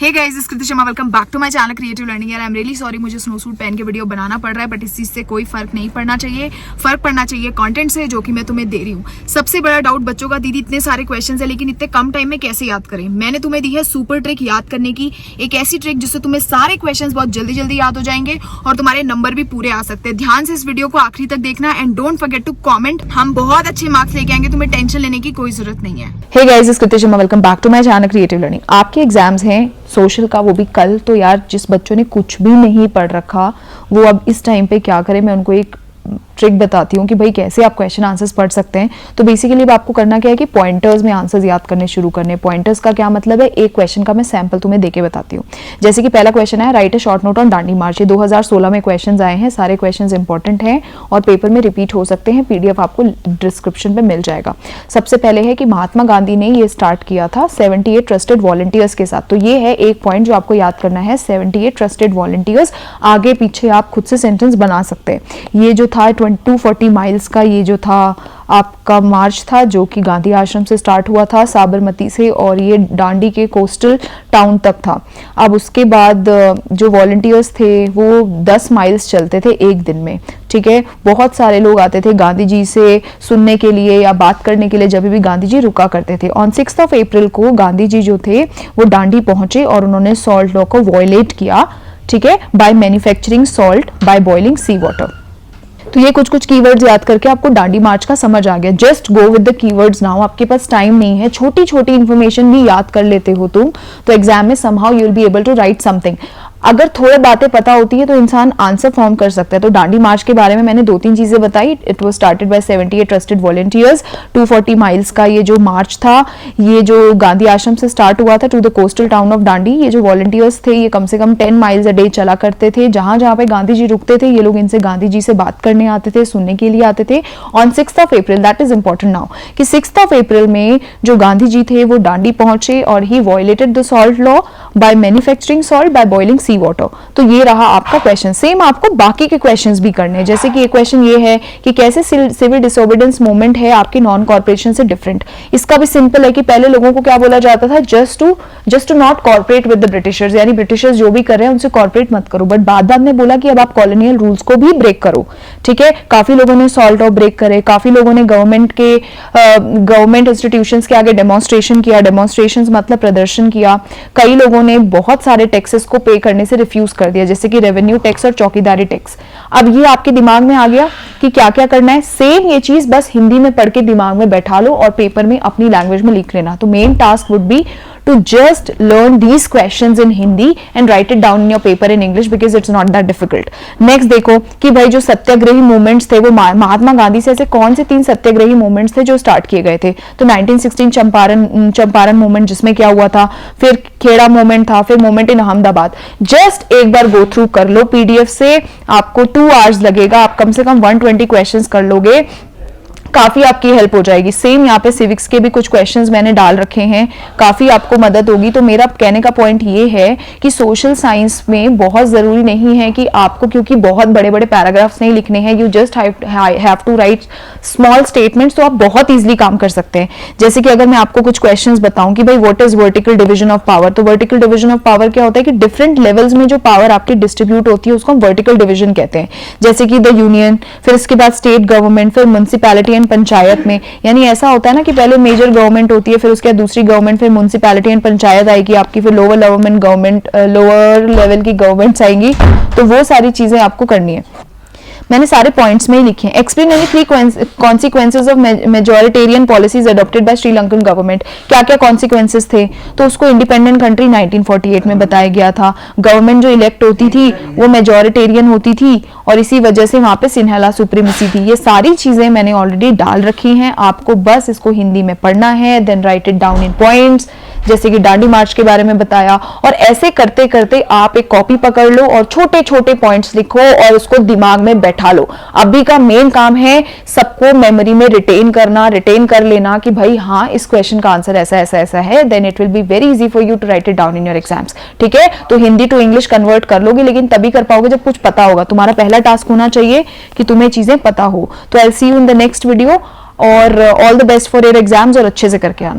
Hey guys, it's Kriti Sharma, welcome back to my channel creative learning. यार I am really sorry, मुझे snow suit पहन के video बनाना पड़ रहा है, बट इस चीज से कोई फर्क नहीं पड़ना चाहिए। फर्क पड़ना चाहिए कंटेंट से, जो कि मैं तुम्हें दे रही हूँ। सबसे बड़ा डाउट बच्चों का, दीदी इतने सारे क्वेश्चन है लेकिन इतने कम टाइम में कैसे याद करें। मैंने तुम्हें दी है सुपर ट्रिक याद करने की, एक ऐसी ट्रिक जिससे तुम्हें सारे क्वेश्चन बहुत जल्दी जल्दी याद हो जाएंगे और तुम्हारे नंबर भी पूरे आ सकते हैं। ध्यान से इस वीडियो को आखिरी तक देखना and don't forget to comment. हम बहुत अच्छे मार्क्स लेके आएंगे, तुम्हें टेंशन लेने की कोई जरूरत नहीं है। Hey guys, it's Kriti Sharma, welcome back to my channel creative learning. आपके एग्जाम्स हैं सोशल का, वो भी कल। तो यार जिस बच्चों ने कुछ भी नहीं पढ़ रखा वो अब इस टाइम पे क्या करें, मैं उनको एक ट्रिक बताती हूँ कि भाई कैसे आप क्वेश्चन आंसर्स पढ़ सकते हैं। तो बेसिकली अब आपको करना क्या है कि पॉइंटर्स में आंसर्स याद करने शुरू करने। पॉइंटर्स का क्या मतलब है, एक क्वेश्चन का मैं सैंपल तुम्हें देके बताती हूँ। जैसे कि पहला क्वेश्चन है, write a short note on Dandi march. ये 2016 में क्वेश्चन आए हैं, सारे क्वेश्चन इंपॉर्टेंट हैं और पेपर में रिपीट हो सकते हैं। पीडीएफ आपको डिस्क्रिप्शन में मिल जाएगा। सबसे पहले है कि महात्मा गांधी ने ये स्टार्ट किया था 78 ट्रस्टेड वॉलंटियर्स के साथ। तो ये है एक पॉइंट जो आपको याद करना है, 78 ट्रस्टेड वॉलंटियर्स। आगे पीछे आप खुद से सेंटेंस बना सकते हैं। ये जो था 240 माइल्स का ये जो था आपका मार्च था, जो कि गांधी आश्रम से स्टार्ट हुआ था साबरमती से, और ये दांडी के कोस्टल टाउन तक था। अब उसके बाद जो वॉलंटियर्स थे वो 10 माइल्स चलते थे एक दिन में। ठीक है, बहुत सारे लोग आते थे गांधी जी से सुनने के लिए या बात करने के लिए, जब भी गांधी जी रुका करते थे। ऑन 6 अप्रैल को गांधी जी जो थे वो दांडी पहुंचे और उन्होंने सॉल्ट लॉ को वायलेट किया। ठीक है, by manufacturing salt by boiling sea water. तो ये कुछ कीवर्ड्स याद करके आपको दांडी मार्च का समझ आ गया। Just go with the keywords now. आपके पास टाइम नहीं है, छोटी छोटी इंफॉर्मेशन भी याद कर लेते हो तुम, तो एग्जाम में somehow you will be able to write something. अगर थोड़ी बातें पता होती है तो इंसान आंसर फॉर्म कर सकता है। तो दांडी मार्च के बारे में मैंने 2-3 चीजें बताई। It was started by 78 trusted volunteers. 240 miles का ये जो मार्च था, ये जो गांधी आश्रम से स्टार्ट हुआ था to the coastal town of Dandi. ये जो वॉलंटियर्स थे ये कम से कम 10 माइल्स अ डे चला करते थे। जहां जहां पे गांधी जी रुकते थे ये लोग इनसे गांधी जी से बात करने आते थे, सुनने के लिए आते थे। On 6 April, that is important now, कि 6 अप्रैल में जो गांधी जी थे वो दांडी पहुंचे और he violated the salt law by manufacturing salt by boiling sea water. तो ये रहा आपका क्वेश्चन। सेम आपको बाकी के क्वेश्चंस भी करने हैं। जैसे कि एक क्वेश्चन ये है कि कैसे सिविल डिसोबीडियंस मूवमेंट है आपकी नॉन कॉर्पोरेशन से डिफरेंट। इसका भी सिंपल है कि पहले लोगों को क्या बोला जाता था, just to not corporate with the britishers, यानी ब्रिटिशर्स जो भी कर रहे हैं उनसे कॉर्पोरेट मत करो। बट बाद में बोला कि अब आप कॉलोनियल रूल्स को भी ब्रेक करो। ठीक है, काफी लोगों ने सॉल्ट लॉ ब्रेक करे, काफी लोगों ने गवर्नमेंट इंस्टीट्यूशंस के आगे डेमोन्स्ट्रेशन किया। डेमोन्स्ट्रेशन मतलब प्रदर्शन किया। कई लोगों ने बहुत सारे टैक्सेस को पे करने से रिफ्यूज कर दिया, जैसे कि रेवेन्यू टैक्स और चौकीदारी टैक्स। अब ये आपके दिमाग में आ गया कि क्या क्या करना है। सेम ये चीज बस हिंदी में पढ़ के दिमाग में बैठा लो और पेपर में अपनी लैंग्वेज में लिख लेना। तो main task would be to just learn these questions in Hindi and write it down in your paper in English because it's not that difficult. Next देखो कि भाई जो सत्याग्रही मूवमेंट्स थे वो महात्मा गांधी से ऐसे कौन से 3 सत्याग्रही मूवमेंट्स थे जो स्टार्ट किए गए थे। तो 1916 चंपारण मूवमेंट, जिसमें क्या हुआ था, फिर खेड़ा मूवमेंट था, फिर मूवमेंट इन अहमदाबाद। जस्ट एक बार गो थ्रू कर लो पीडीएफ से, आपको 2 आवर्स लगेगा, आप कम से कम 120 क्वेश्चंस कर लोगे, काफी आपकी हेल्प हो जाएगी। सेम यहाँ पे सिविक्स के भी कुछ क्वेश्चंस मैंने डाल रखे हैं, काफी आपको मदद होगी। तो मेरा कहने का पॉइंट ये है कि सोशल साइंस में बहुत जरूरी नहीं है कि आपको, क्योंकि बहुत बड़े बड़े पैराग्राफ्स नहीं लिखने हैं, you just have to write small statements, तो आप बहुत ईजिली काम कर सकते हैं। जैसे कि अगर मैं आपको कुछ क्वेश्चंस बताऊं कि भाई what is vertical division of power, तो वर्टिकल डिवीजन ऑफ पावर क्या होता है कि डिफरेंट लेवल्स में जो पावर आपकी डिस्ट्रीब्यूट होती है उसको हम वर्टिकल डिवीजन कहते हैं। जैसे कि द यूनियन, फिर इसके बाद स्टेट गवर्नमेंट, फिर म्युनिसिपैलिटी पंचायत में। यानी ऐसा होता है ना कि पहले मेजर गवर्नमेंट होती है, फिर उसके बाद दूसरी गवर्नमेंट, फिर म्युनिसिपैलिटी एंड पंचायत आएगी आपकी, फिर लोअर लेवल की गवर्नमेंट्स आएंगी। तो वो सारी चीजें आपको करनी है। मैंने सारे पॉइंट्स में ही लिखे हैं। Explain any 3 consequences of majoritarian policies adopted by Sri Lankan government. क्या क्या कॉन्सिक्वेंसेज थे, तो उसको इंडिपेंडेंट कंट्री 1948 में बताया गया था। गवर्नमेंट जो इलेक्ट होती थी वो मेजॉरिटेरियन होती थी और इसी वजह से वहां पे सिन्हाला सुप्रीमेसी थी। ये सारी चीजें मैंने ऑलरेडी डाल रखी हैं, आपको बस इसको हिंदी में पढ़ना है, then write it down in points. जैसे कि दांडी मार्च के बारे में बताया, और ऐसे करते करते आप एक कॉपी पकड़ लो और छोटे छोटे पॉइंट्स लिखो और उसको दिमाग में बैठा लो। अभी का मेन काम है सबको मेमोरी में रिटेन कर लेना कि भाई हाँ इस क्वेश्चन का आंसर ऐसा ऐसा ऐसा है, then it will be very easy for you to write it down in your exams. ठीक है, तो हिंदी टू इंग्लिश कन्वर्ट कर लोगे, लेकिन तभी कर पाओगे जब कुछ पता होगा। तुम्हारा पहला टास्क होना चाहिए कि तुम्हें चीजें पता हो। तो I will see you in the next video और all the best for your exams, और अच्छे से करके आना।